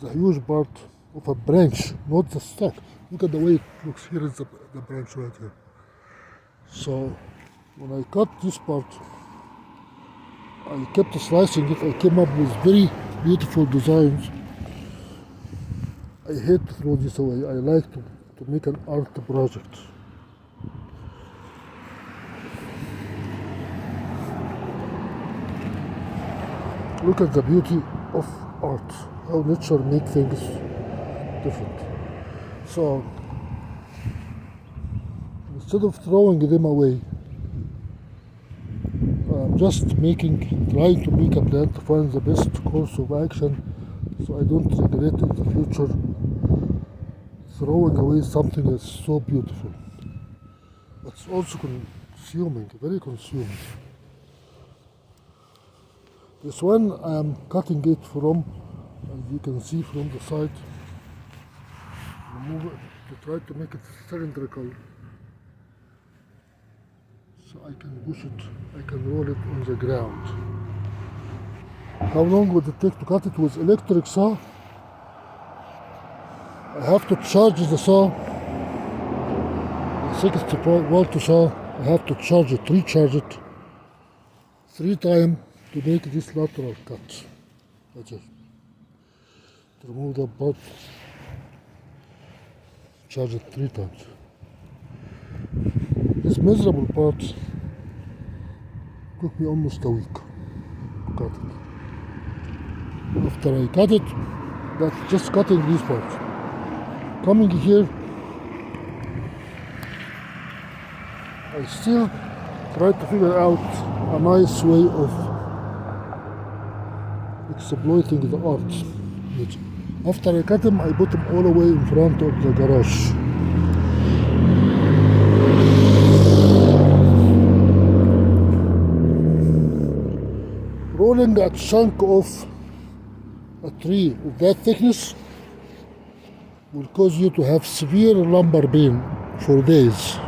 a huge part of a branch, not the stalk. Look at the way it looks. Here is the branch right here. So when I cut this part, I kept slicing it. I came up with very beautiful designs. I hate to throw this away. I like to make an art project. Look at the beauty of art, how nature makes things different. So instead of throwing them away, I'm just trying to make a plan to find the best course of action so I don't regret in the future throwing away something that's so beautiful. It's also consuming, very consuming. This one I am cutting it from, as you can see from the side, remove it to try to make it cylindrical. So I can push it, I can roll it on the ground. How long would it take to cut it with electric saw? I have to charge the saw, the 60-volt saw. I have to recharge it 3 times to make this lateral cut. That's it. To remove the part, charge it 3 times. This miserable part took me almost a week to cut it. After I cut it, that's just cutting this part. Coming here, I still try to figure out a nice way of exploiting the art. After I cut them, I put them all the way in front of the garage. Rolling a chunk of a tree of that thickness will cause you to have severe lumbar pain for days.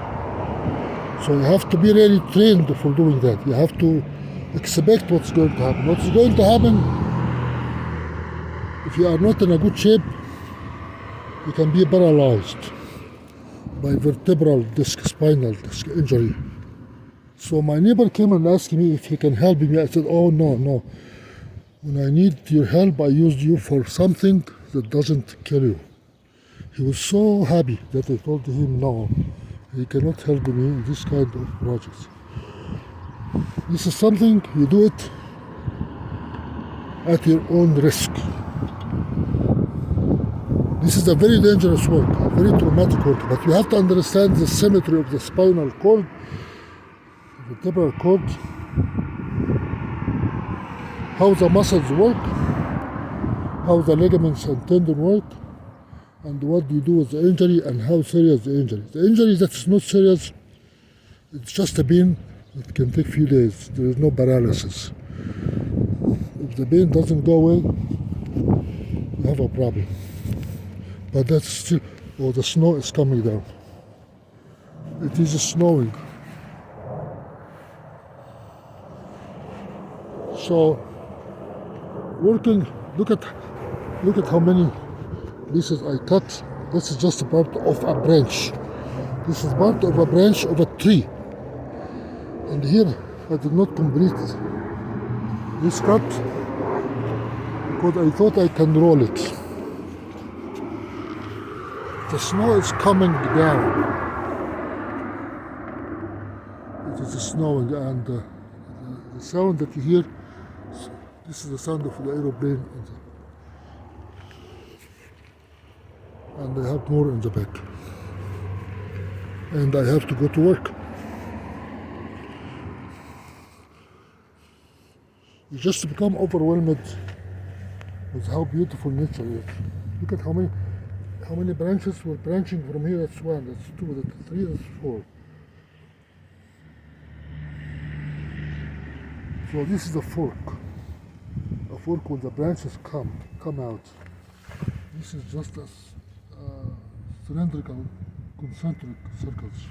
So you have to be really trained for doing that. You have to expect what's going to happen. What's going to happen, if you are not in a good shape, you can be paralyzed by vertebral disc, spinal disc injury. So my neighbor came and asked me if he can help me. I said, oh no. When I need your help, I used you for something that doesn't kill you. He was so happy that I told him no, he cannot help me in this kind of projects. This is something you do it at your own risk. This is a very dangerous work, a very traumatic work, but you have to understand the symmetry of the spinal cord, the vertebral cord, how the muscles work, how the ligaments and tendon work, and what do you do with the injury and how serious the injury. The injury that's not serious, it's just a pain. It can take a few days. There is no paralysis. If the pain doesn't go away, you have a problem. But that's still, the snow is coming down. It is snowing. So, working, look at how many pieces I cut. This is just a part of a branch. This is part of a branch of a tree. And here I did not complete this cut because I thought I can roll it. The snow is coming down. It is snowing, and the sound that you hear, this is the sound of the aeroplane. And I have more in the back. And I have to go to work. You just become overwhelmed with how beautiful nature is. Look at how many branches were branching from here. That's 1, that's 2, that's 3, that's 4. So this is a fork when the branches come out. This is just a cylindrical, concentric circles.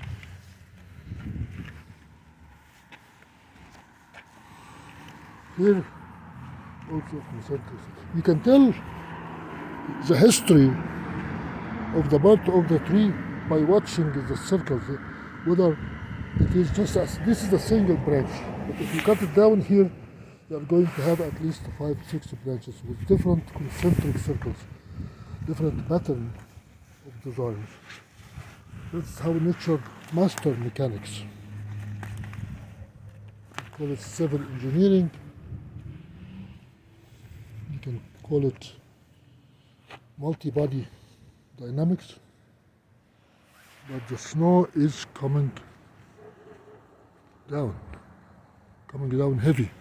Here, also concentric. You can tell the history of the part of the tree by watching the circles, whether it is just as this is a single branch, but if you cut it down here, you are going to have at least 5-6 branches with different concentric circles, different pattern of designs. That's how nature master mechanics. Call it civil engineering. You can call it multi-body dynamics. But the snow is coming down heavy.